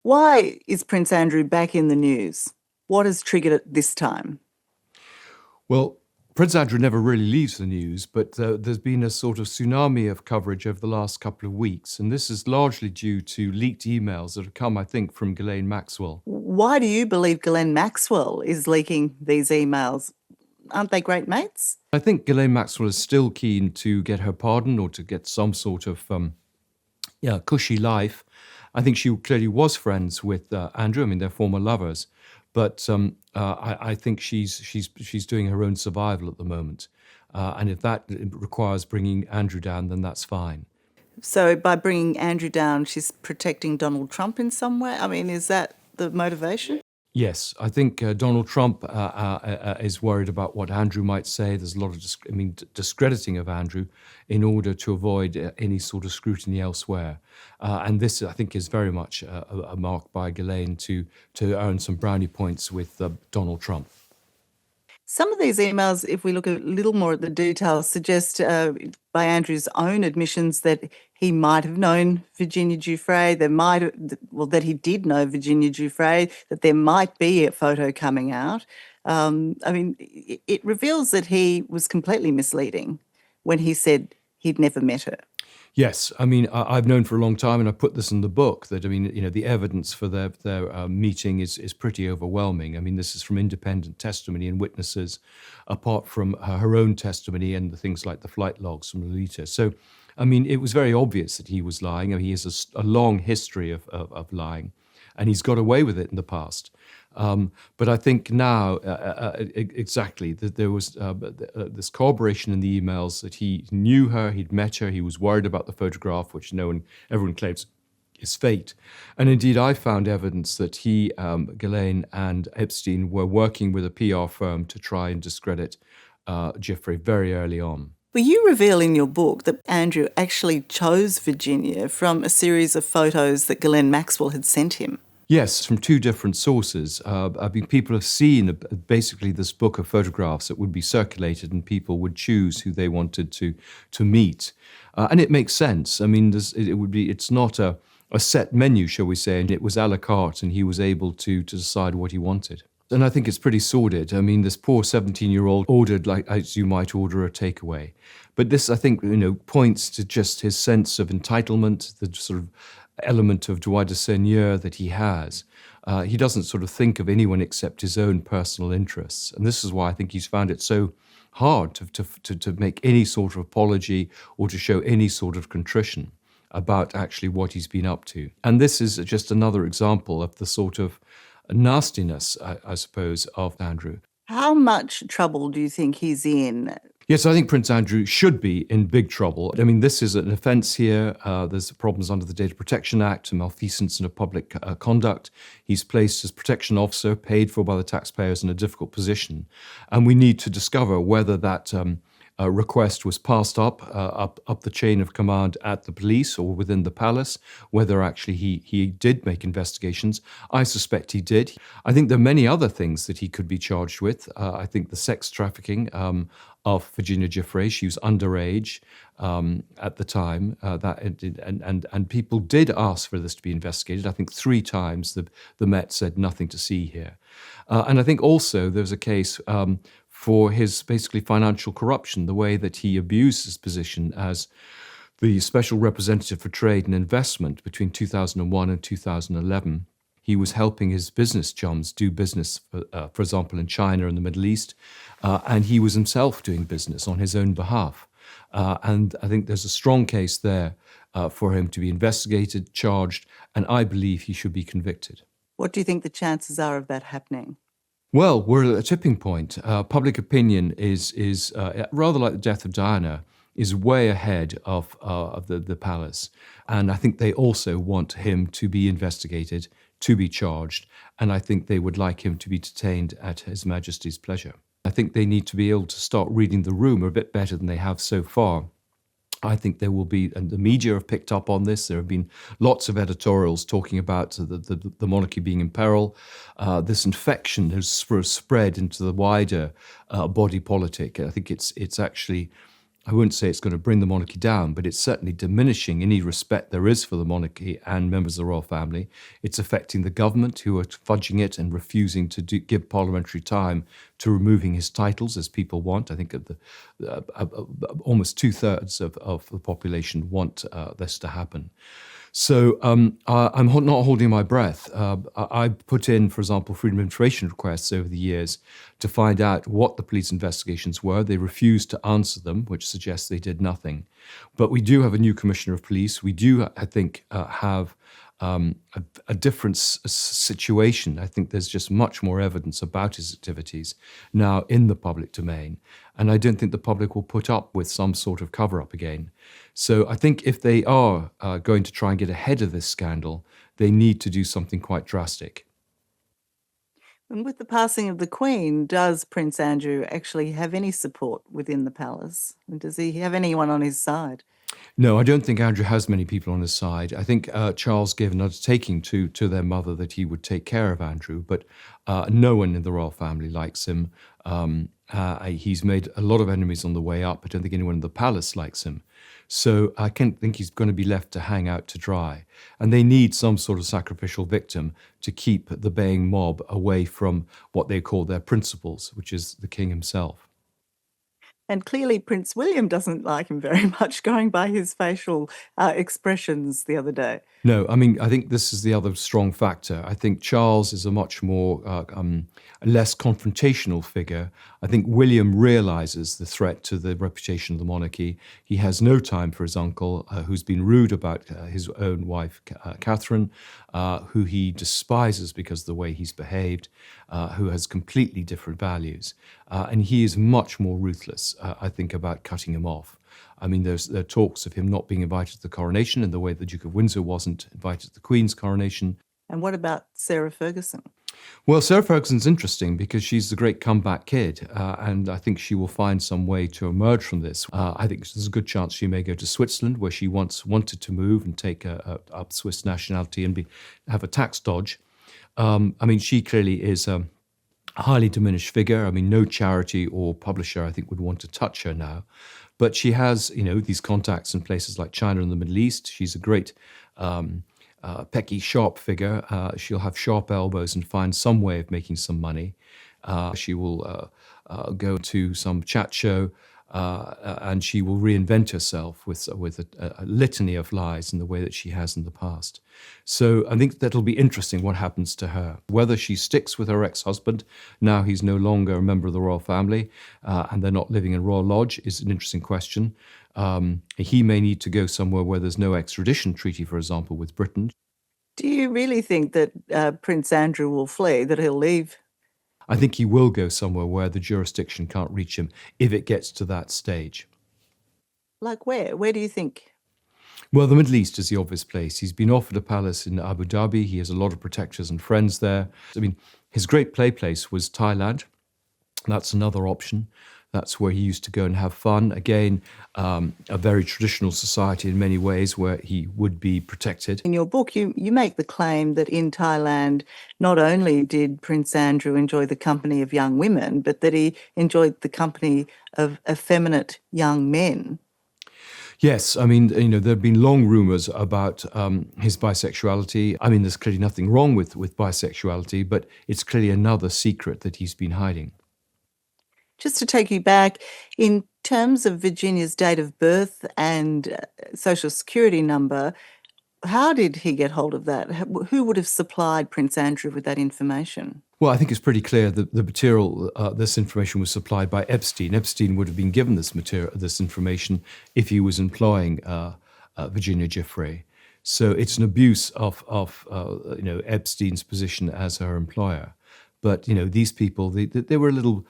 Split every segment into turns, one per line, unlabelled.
Why is Prince Andrew back in the news? What has triggered it this time?
Well, Prince Andrew never really leaves the news, but there's been a sort of tsunami of coverage over the last couple of weeks, and this is largely due to leaked emails that have come, I think, from Ghislaine Maxwell.
Why do you believe Ghislaine Maxwell is leaking these emails? Aren't they great mates?
I think Ghislaine Maxwell is still keen to get her pardon or to get some sort of cushy life. I think she clearly was friends with Andrew. I mean, they're former lovers, but I think she's doing her own survival at the moment. And if that requires bringing Andrew down, then that's fine.
So by bringing Andrew down, she's protecting Donald Trump in some way? I mean, is that the motivation?
Yes, I think Donald Trump is worried about what Andrew might say. There's a lot of, discrediting of Andrew in order to avoid any sort of scrutiny elsewhere. And this, I think, is very much a mark by Ghislaine to earn some brownie points with Donald Trump.
Some of these emails, if we look a little more at the details, suggest by Andrew's own admissions that he might have known Virginia Giuffre, that he did know Virginia Giuffre, that there might be a photo coming out. It reveals that he was completely misleading when he said he'd never met her.
Yes, I mean, I've known for a long time, and I put this in the book, that, I mean, the evidence for their meeting is pretty overwhelming. I mean, this is from independent testimony and witnesses, apart from her own testimony and the things like the flight logs from Lolita. So, I mean, it was very obvious that he was lying. I mean, he has a long history of lying, and he's got away with it in the past. But I think now, exactly, that there was this corroboration in the emails that he knew her, he'd met her, he was worried about the photograph, which everyone claims is fake. And indeed, I found evidence that he, Ghislaine, and Epstein were working with a PR firm to try and discredit Giuffre very early on.
Well, you reveal in your book that Andrew actually chose Virginia from a series of photos that Ghislaine Maxwell had sent him.
Yes, from two different sources. People have seen basically this book of photographs that would be circulated, and people would choose who they wanted to meet, and it makes sense. I mean, it's not a set menu, shall we say, and it was a la carte, and he was able to decide what he wanted. And I think it's pretty sordid. I mean, this poor 17-year-old ordered, like as you might order a takeaway. But this, I think, points to just his sense of entitlement, the sort of element of droit de seigneur that he has. He doesn't sort of think of anyone except his own personal interests. And this is why I think he's found it so hard to make any sort of apology or to show any sort of contrition about actually what he's been up to. And this is just another example of the sort of nastiness, I suppose, of Andrew.
How much trouble do you think he's in?
Yes, I think Prince Andrew should be in big trouble. I mean, this is an offence here. There's problems under the Data Protection Act, malfeasance in a public conduct. He's placed as protection officer, paid for by the taxpayers, in a difficult position. And we need to discover whether that request was passed up the chain of command at the police or within the palace, whether actually he did make investigations. I suspect he did. I think there are many other things that he could be charged with. I think the sex trafficking of Virginia Giuffre. She was underage at the time, and people did ask for this to be investigated. I think 3 times the Met said nothing to see here. And I think also there's a case for his basically financial corruption, the way that he abused his position as the special representative for trade and investment between 2001 and 2011. He was helping his business chums do business, for example, in China and the Middle East, and he was himself doing business on his own behalf. And I think there's a strong case there for him to be investigated, charged, and I believe he should be convicted.
What do you think the chances are of that happening?
Well, we're at a tipping point. Public opinion is rather like the death of Diana, is way ahead of the palace. And I think they also want him to be investigated, to be charged, and I think they would like him to be detained at His Majesty's pleasure. I think they need to be able to start reading the room a bit better than they have so far. I think there will be, and the media have picked up on this. There have been lots of editorials talking about the monarchy being in peril. This infection has spread into the wider body politic. I think it's actually I wouldn't say it's going to bring the monarchy down, but it's certainly diminishing any respect there is for the monarchy and members of the royal family. It's affecting the government, who are fudging it and refusing to give parliamentary time to removing his titles, as people want. I think almost two-thirds of the population want this to happen. So I'm not holding my breath. I put in, for example, freedom of information requests over the years to find out what the police investigations were. They refused to answer them, which suggests they did nothing. But we do have a new commissioner of police. We do, I think, have a different situation. I think there's just much more evidence about his activities now in the public domain. And I don't think the public will put up with some sort of cover-up again. So I think if they are going to try and get ahead of this scandal, they need to do something quite drastic.
And with the passing of the Queen, does Prince Andrew actually have any support within the palace? And does he have anyone on his side?
No, I don't think Andrew has many people on his side. I think Charles gave an undertaking to their mother that he would take care of Andrew, but no one in the royal family likes him. He's made a lot of enemies on the way up. I don't think anyone in the palace likes him. So I can't think he's going to be left to hang out to dry. And they need some sort of sacrificial victim to keep the baying mob away from what they call their principals, which is the king himself.
And clearly Prince William doesn't like him very much, going by his facial expressions the other day.
No, I mean, I think this is the other strong factor. I think Charles is a much more less confrontational figure. I think William realizes the threat to the reputation of the monarchy. He has no time for his uncle, who's been rude about his own wife, Catherine, who he despises because of the way he's behaved, who has completely different values. And he is much more ruthless, I think, about cutting him off. I mean, there are talks of him not being invited to the coronation in the way the Duke of Windsor wasn't invited to the Queen's coronation.
And what about Sarah Ferguson?
Well, Sarah Ferguson's interesting because she's the great comeback kid, and I think she will find some way to emerge from this. I think there's a good chance she may go to Switzerland, where she once wanted to move and take up Swiss nationality and have a tax dodge. I mean, she clearly is a highly diminished figure. I mean, no charity or publisher, I think, would want to touch her now. But she has, these contacts in places like China and the Middle East. She's a great pecky, sharp figure. She'll have sharp elbows and find some way of making some money. She will go to some chat show and she will reinvent herself with a litany of lies in the way that she has in the past. So I think that'll be interesting what happens to her. Whether she sticks with her ex-husband, now he's no longer a member of the royal family and they're not living in Royal Lodge, is an interesting question. He may need to go somewhere where there's no extradition treaty, for example, with Britain.
Do you really think that Prince Andrew will flee, that he'll leave?
I think he will go somewhere where the jurisdiction can't reach him if it gets to that stage.
Like where? Where do you think?
Well, the Middle East is the obvious place. He's been offered a palace in Abu Dhabi. He has a lot of protectors and friends there. I mean, his great play place was Thailand. That's another option. That's where he used to go and have fun. Again, a very traditional society in many ways where he would be protected.
In your book, you make the claim that in Thailand, not only did Prince Andrew enjoy the company of young women, but that he enjoyed the company of effeminate young men.
Yes, I mean, there have been long rumours about his bisexuality. I mean, there's clearly nothing wrong with bisexuality, but it's clearly another secret that he's been hiding.
Just to take you back, in terms of Virginia's date of birth and social security number, how did he get hold of that? Who would have supplied Prince Andrew with that information? Well,
I think it's pretty clear that the material, this information was supplied by Epstein. Epstein would have been given this information if he was employing Virginia Giuffre. So it's an abuse of Epstein's position as her employer. But these people, they were a little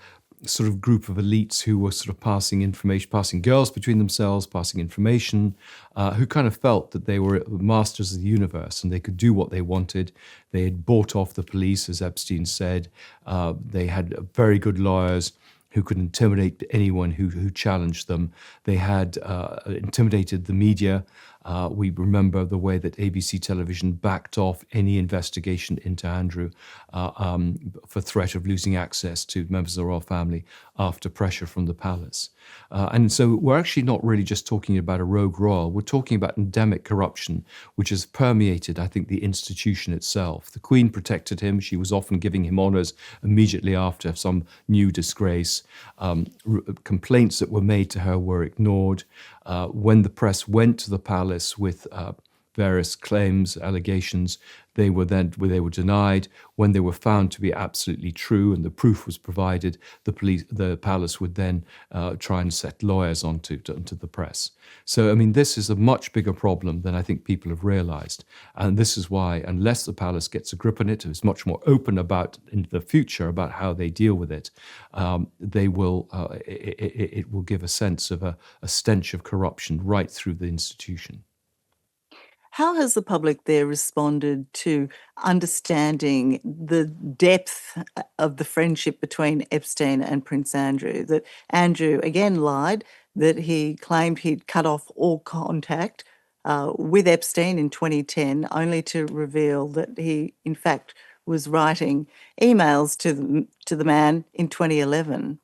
sort of group of elites who were sort of passing information, passing girls between themselves, passing information, who kind of felt that they were masters of the universe and they could do what they wanted. They had bought off the police, as Epstein said. They had very good lawyers who could intimidate anyone who challenged them. They had intimidated the media. We remember the way that ABC television backed off any investigation into Andrew for threat of losing access to members of the royal family after pressure from the palace. And so we're actually not really just talking about a rogue royal. We're talking about endemic corruption, which has permeated, I think, the institution itself. The Queen protected him. She was often giving him honours immediately after some new disgrace. Complaints that were made to her were ignored. When the press went to the palace with various claims, allegations, they were denied. When they were found to be absolutely true and the proof was provided, the palace would then try and set lawyers onto the press. So, I mean, this is a much bigger problem than I think people have realised, and this is why, unless the palace gets a grip on it, is much more open about in the future about how they deal with it, they will. It will give a sense of a stench of corruption right through the institution.
How has the public there responded to understanding the depth of the friendship between Epstein and Prince Andrew? That Andrew, again, lied, that he claimed he'd cut off all contact with Epstein in 2010, only to reveal that he, in fact, was writing emails to the man in 2011.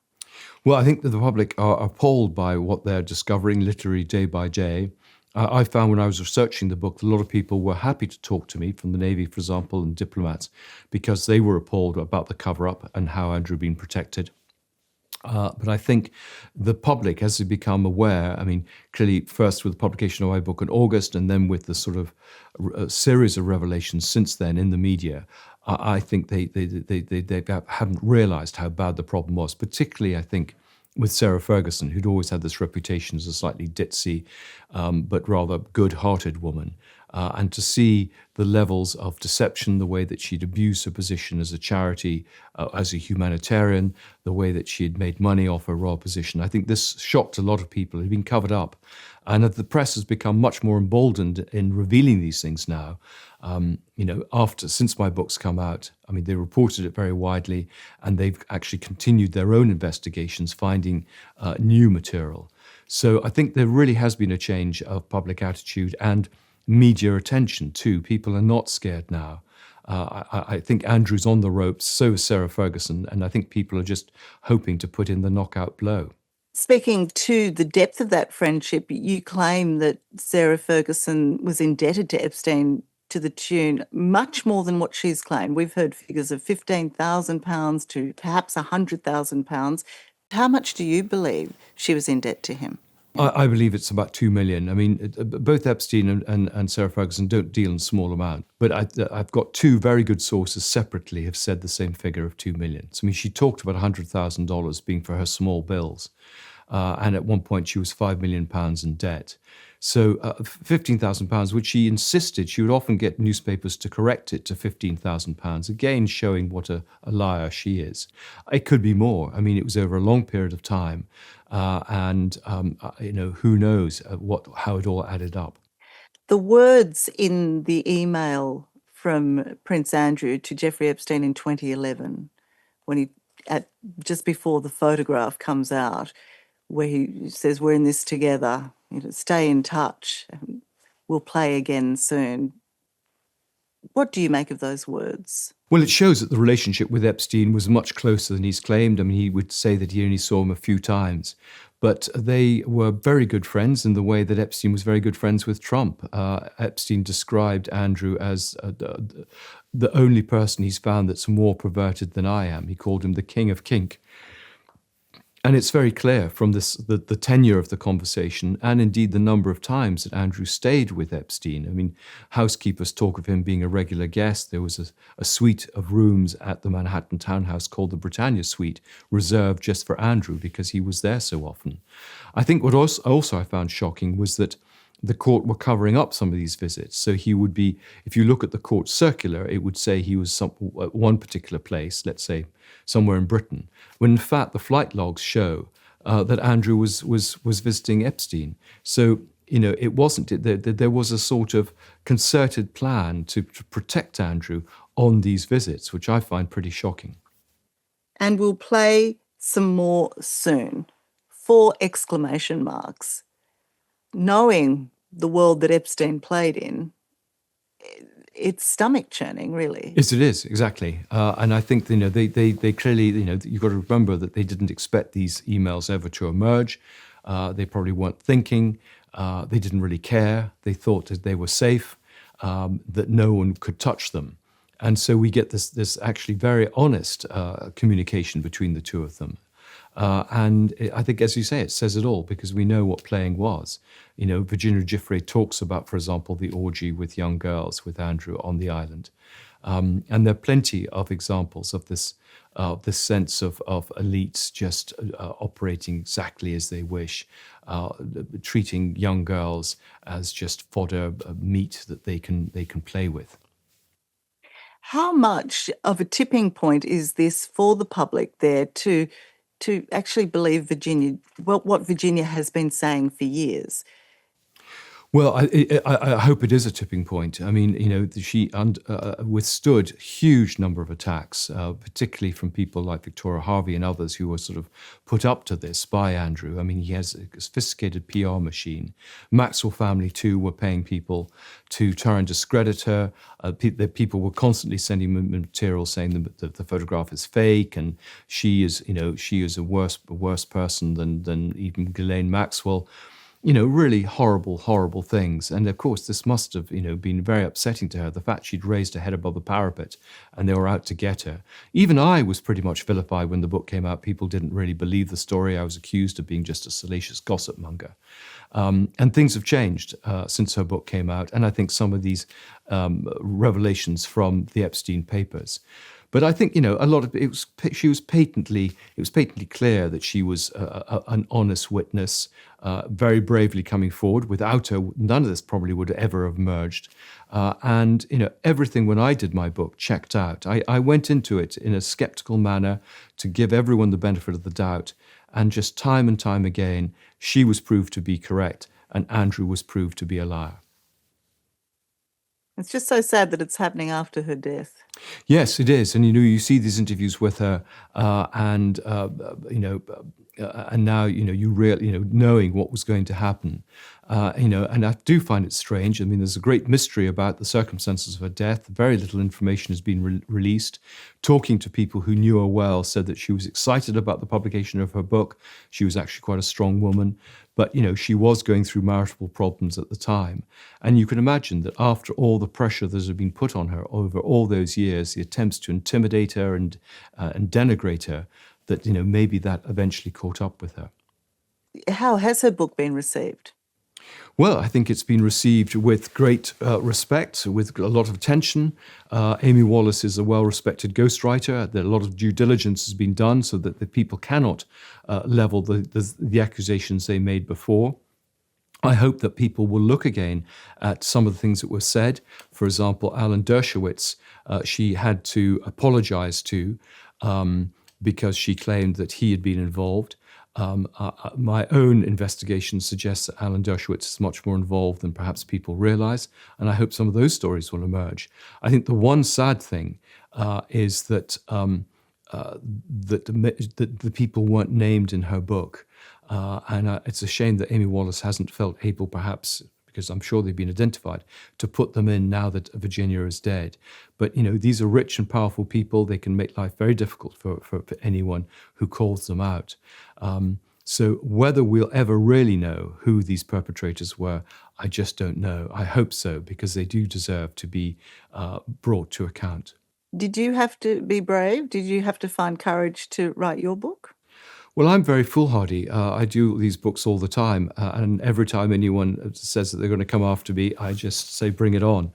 Well, I think that the public are appalled by what they're discovering literally day by day. I found when I was researching the book, a lot of people were happy to talk to me from the Navy, for example, and diplomats, because they were appalled about the cover-up and how Andrew had been protected. But I think the public, as they become aware, I mean, clearly first with the publication of my book in August and then with the sort of series of revelations since then in the media, I think they haven't realised how bad the problem was, particularly, I think, with Sarah Ferguson, who'd always had this reputation as a slightly ditzy but rather good-hearted woman. And to see the levels of deception, the way that she'd abused her position as a charity, as a humanitarian, the way that she had made money off her royal position, I think this shocked a lot of people. It had been covered up. And the press has become much more emboldened in revealing these things now. Since my book's come out, I mean, they reported it very widely, and they've actually continued their own investigations, finding new material. So I think there really has been a change of public attitude and media attention too. People are not scared now. I think Andrew's on the ropes, so is Sarah Ferguson, and I think people are just hoping to put in the knockout blow.
Speaking to the depth of that friendship, you claim that Sarah Ferguson was indebted to Epstein to the tune much more than what she's claimed. We've heard figures of £15,000 to perhaps £100,000. How much do you believe she was in debt to him?
I believe it's about 2 million. I mean, both Epstein and Sarah Ferguson don't deal in small amounts, but I've got two very good sources separately have said the same figure of 2 million. So, I mean, she talked about $100,000 being for her small bills. And at one point she was £5 million in debt. So £15,000, which she insisted she would often get newspapers to correct it to £15,000, again showing what a liar she is. It could be more. I mean, it was over a long period of time, who knows how it all added up.
The words in the email from Prince Andrew to Jeffrey Epstein in 2011, when just before the photograph comes out, where he says, "We're in this together, stay in touch, we'll play again soon." What do you make of those words?
Well, it shows that the relationship with Epstein was much closer than he's claimed. I mean, he would say that he only saw him a few times, but they were very good friends in the way that Epstein was very good friends with Trump. Epstein described Andrew as the only person he's found that's more perverted than I am. He called him the king of kink. And it's very clear from the tenure of the conversation and indeed the number of times that Andrew stayed with Epstein. I mean, housekeepers talk of him being a regular guest. There was a suite of rooms at the Manhattan townhouse called the Britannia Suite, reserved just for Andrew because he was there so often. I think what also I found shocking was that the court were covering up some of these visits. So he would be, if you look at the court circular, it would say he was at one particular place, let's say somewhere in Britain, when in fact the flight logs show that Andrew was visiting Epstein. So, it wasn't, there was a sort of concerted plan to protect Andrew on these visits, which I find pretty shocking.
And we'll play some more soon. 4 exclamation marks. Knowing the world that Epstein played in, it's stomach churning, really.
Yes, it is, exactly. And I think, they clearly, you've got to remember that they didn't expect these emails ever to emerge. They probably weren't thinking. They didn't really care. They thought that they were safe, that no one could touch them. And so we get this actually very honest communication between the two of them. I think, as you say, it says it all, because we know what playing was. Virginia Giuffre talks about, for example, the orgy with young girls with Andrew on the island. And there are plenty of examples of this sense of elites just operating exactly as they wish, treating young girls as just fodder, meat that they can play with.
How much of a tipping point is this for the public there to actually believe Virginia, what Virginia has been saying for years?
Well, I hope it is a tipping point. I mean, she withstood a huge number of attacks, particularly from people like Victoria Harvey and others who were sort of put up to this by Andrew. I mean, he has a sophisticated PR machine. Maxwell family, too, were paying people to try and discredit her. People were constantly sending material saying that the photograph is fake, and she is a worse person than even Ghislaine Maxwell. Really horrible, horrible things. And of course, this must have, been very upsetting to her, the fact she'd raised her head above the parapet and they were out to get her. Even I was pretty much vilified when the book came out. People didn't really believe the story. I was accused of being just a salacious gossip monger. And things have changed since her book came out. And I think some of these revelations from the Epstein papers. But I think, a lot of it was patently clear that she was an honest witness, very bravely coming forward. Without her, none of this probably would ever have emerged. And everything when I did my book checked out. I went into it in a skeptical manner to give everyone the benefit of the doubt. And just time and time again, she was proved to be correct and Andrew was proved to be a liar.
It's just so sad that it's happening after her death.
Yes, it is. And, you see these interviews with her and now, you really, knowing what was going to happen, and I do find it strange. I mean, there's a great mystery about the circumstances of her death. Very little information has been released. Talking to people who knew her well said that she was excited about the publication of her book. She was actually quite a strong woman, but, she was going through marital problems at the time. And you can imagine that after all the pressure that had been put on her over all those years, the attempts to intimidate her and denigrate her, that, maybe that eventually caught up with her.
How has her book been received?
Well, I think it's been received with great respect, with a lot of attention. Amy Wallace is a well-respected ghostwriter. A lot of due diligence has been done so that the people cannot level the accusations they made before. I hope that people will look again at some of the things that were said. For example, Alan Dershowitz, she had to apologize to because she claimed that he had been involved. My own investigation suggests that Alan Dershowitz is much more involved than perhaps people realize, and I hope some of those stories will emerge. I think the one sad thing is that the people weren't named in her book, and it's a shame that Amy Wallace hasn't felt able, perhaps because I'm sure they've been identified, to put them in now that Virginia is dead. But, these are rich and powerful people. They can make life very difficult for anyone who calls them out. So whether we'll ever really know who these perpetrators were, I just don't know. I hope so, because they do deserve to be brought to account.
Did you have to be brave? Did you have to find courage to write your book?
Well, I'm very foolhardy. I do these books all the time. And every time anyone says that they're going to come after me, I just say, bring it on.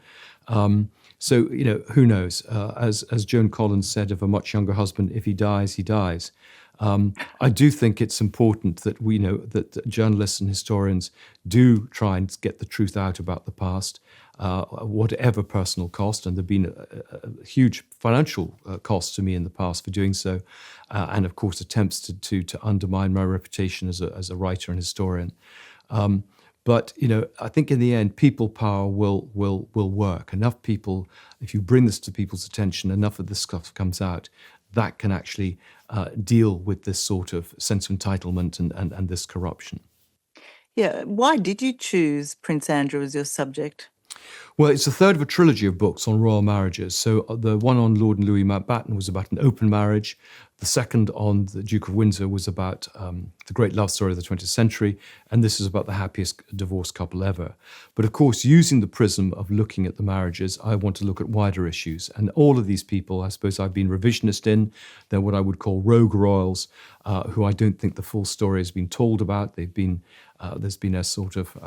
So, who knows? As Joan Collins said of a much younger husband, if he dies, he dies. I do think it's important that we know that journalists and historians do try and get the truth out about the past, whatever personal cost, and there have been a huge financial cost to me in the past for doing so, and of course attempts to undermine my reputation as a writer and historian. But I think in the end, people power will work. Enough people, if you bring this to people's attention, enough of this stuff comes out, that can actually deal with this sort of sense of entitlement and this corruption.
Yeah. Why did you choose Prince Andrew as your subject?
Well, it's the third of a trilogy of books on royal marriages. So the one on Lord and Louis Mountbatten was about an open marriage. The second on the Duke of Windsor was about the great love story of the 20th century. And this is about the happiest divorced couple ever. But of course, using the prism of looking at the marriages, I want to look at wider issues. And all of these people, I suppose I've been revisionist in. They're what I would call rogue royals, who I don't think the full story has been told about. There's been a sort of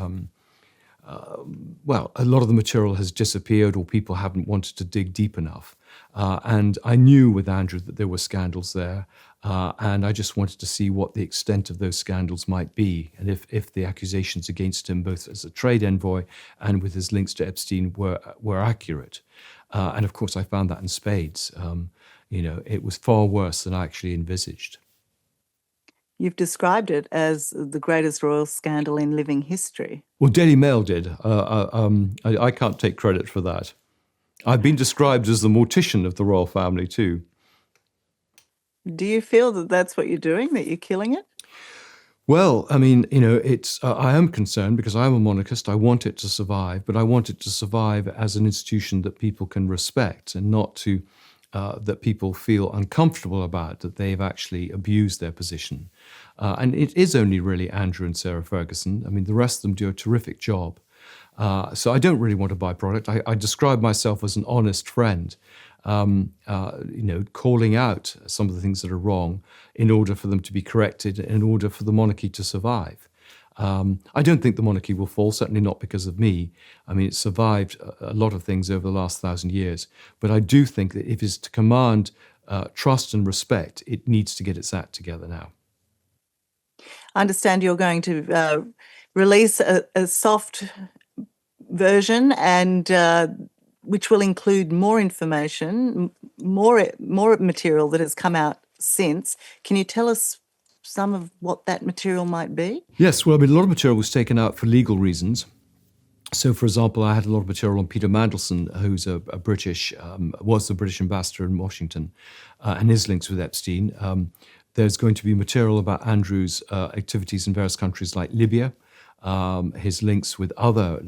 well, a lot of the material has disappeared or people haven't wanted to dig deep enough. And I knew with Andrew that there were scandals there. And I just wanted to see what the extent of those scandals might be. And if the accusations against him, both as a trade envoy and with his links to Epstein, were accurate. And of course, I found that in spades. It was far worse than I actually envisaged.
You've described it as the greatest royal scandal in living history.
Well, Daily Mail did. I can't take credit for that. I've been described as the mortician of the royal family too.
Do you feel that that's what you're doing, that you're killing it?
Well, I mean, I am concerned because I'm a monarchist. I want it to survive, but I want it to survive as an institution that people can respect and not to that people feel uncomfortable about, that they've actually abused their position. And it is only really Andrew and Sarah Ferguson. I mean, the rest of them do a terrific job. So I don't really want to buy product. I describe myself as an honest friend, calling out some of the things that are wrong in order for them to be corrected, in order for the monarchy to survive. I don't think the monarchy will fall, certainly not because of me. I mean, it's survived a lot of things over the last 1,000 years. But I do think that if it's to command trust and respect, it needs to get its act together now.
I understand you're going to release a soft version and which will include more information, more material that has come out since. Can you tell us some of what that material might be?
Yes, well, I mean, a lot of material was taken out for legal reasons. So, for example, I had a lot of material on Peter Mandelson, who's was the British ambassador in Washington, and his links with Epstein. There's going to be material about Andrew's activities in various countries like Libya, his links with other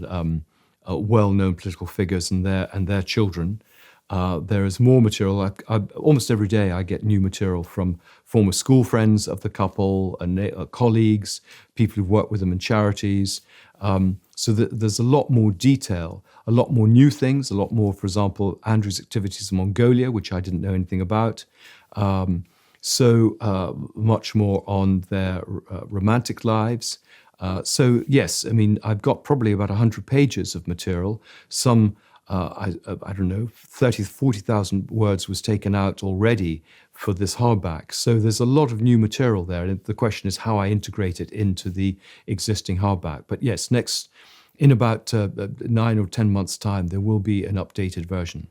well-known political figures and their children. There is more material. Almost every day I get new material from former school friends of the couple, and colleagues, people who've worked with them in charities. So there's a lot more detail, a lot more new things, a lot more, for example, Andrew's activities in Mongolia, which I didn't know anything about. Much more on their romantic lives. So yes, I mean, I've got probably about 100 pages of material. Some I don't know, 30, 40,000 words was taken out already for this hardback. So there's a lot of new material there. And the question is how I integrate it into the existing hardback. But yes, in about 9 or 10 months' time, there will be an updated version.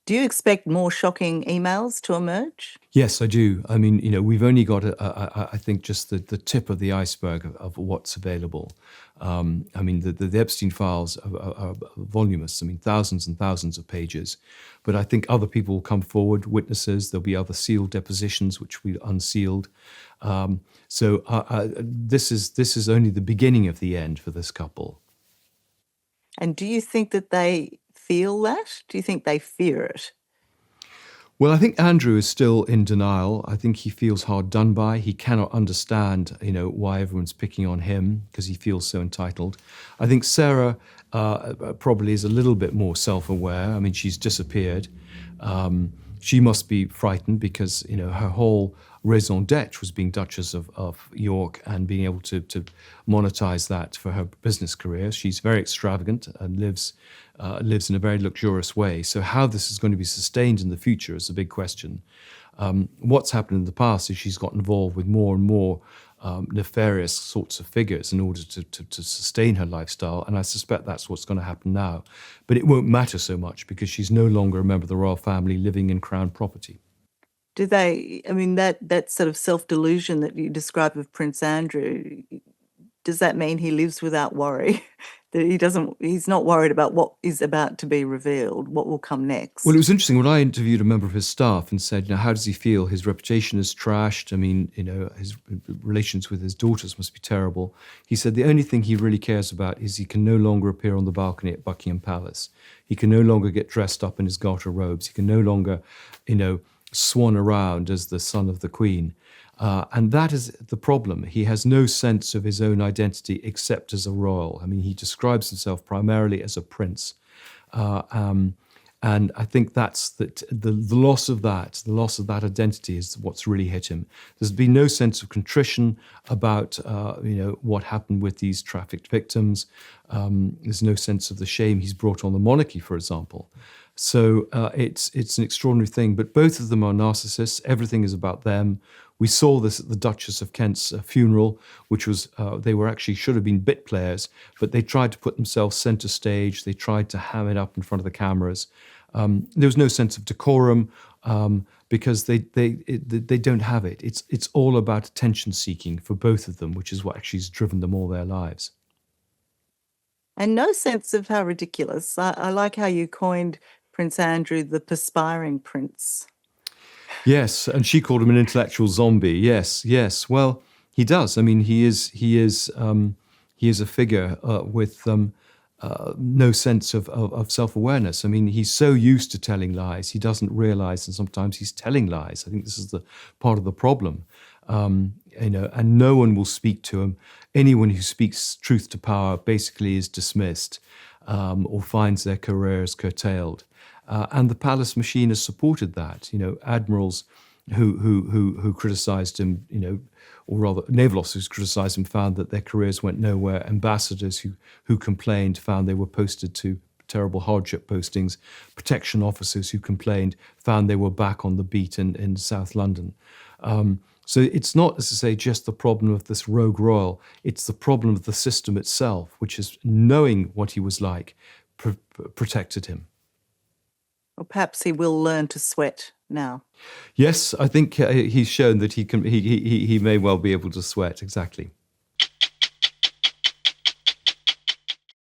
Do you expect more shocking emails to emerge?
Yes, I do. I mean, we've only got, I think, just the tip of the iceberg of what's available. I mean, the Epstein files are voluminous. I mean, thousands and thousands of pages. But I think other people will come forward, witnesses. There'll be other sealed depositions, which we unsealed. This is only the beginning of the end for this couple.
And do you think that they feel that? Do you think they fear it?
Well, I think Andrew is still in denial. I think he feels hard done by. He cannot understand, why everyone's picking on him because he feels so entitled. I think Sarah probably is a little bit more self-aware. I mean, she's disappeared. She must be frightened because, her whole raison d'etre was being Duchess of York and being able to monetize that for her business career. She's very extravagant and lives in a very luxurious way. So how this is going to be sustained in the future is a big question. What's happened in the past is she's got involved with more and more nefarious sorts of figures in order to sustain her lifestyle. And I suspect that's what's going to happen now. But it won't matter so much because she's no longer a member of the royal family living in crown property.
That sort of self-delusion that you describe of Prince Andrew, does that mean he lives without worry? that he's not worried about what is about to be revealed, what will come
Well, it
next.
was interesting when I interviewed a member of his staff and said, how does he feel? His reputation is trashed. I mean, his relations with his daughters must be terrible. He said the only thing he really cares about is he can no longer appear on the balcony at Buckingham Palace. He can no longer get dressed up in his garter robes. He can no longer, swan around as the son of the Queen. And that is the problem. He has no sense of his own identity except as a royal. I mean, he describes himself primarily as a prince. And I think that's the loss of that identity is what's really hit him. There's been no sense of contrition about what happened with these trafficked victims. There's no sense of the shame he's brought on the monarchy, for example. So it's an extraordinary thing. But both of them are narcissists. Everything is about them. We saw this at the Duchess of Kent's funeral, which was they were actually should have been bit players, but they tried to put themselves centre stage. They tried to ham it up in front of the cameras. There was no sense of decorum because they don't have it. It's all about attention seeking for both of them, which is what actually has driven them all their lives.
And no sense of how ridiculous. I like how you coined Prince Andrew the perspiring prince.
Yes, and she called him an intellectual zombie. Yes, yes. Well, he does. I mean, he is a figure with no sense of self-awareness. I mean, he's so used to telling lies, he doesn't realize, and sometimes he's telling lies. I think this is the part of the problem. And no one will speak to him. Anyone who speaks truth to power basically is dismissed or finds their careers curtailed. And the palace machine has supported that. Admirals who criticised him, or rather naval officers who criticised him, found that their careers went nowhere. Ambassadors who complained found they were posted to terrible hardship postings. Protection officers who complained found they were back on the beat in South London. So it's not, as I say, just the problem of this rogue royal. It's the problem of the system itself, which is knowing what he was like, protected him.
Or perhaps he will learn to sweat now.
Yes, I think he's shown that he may well be able to sweat, exactly.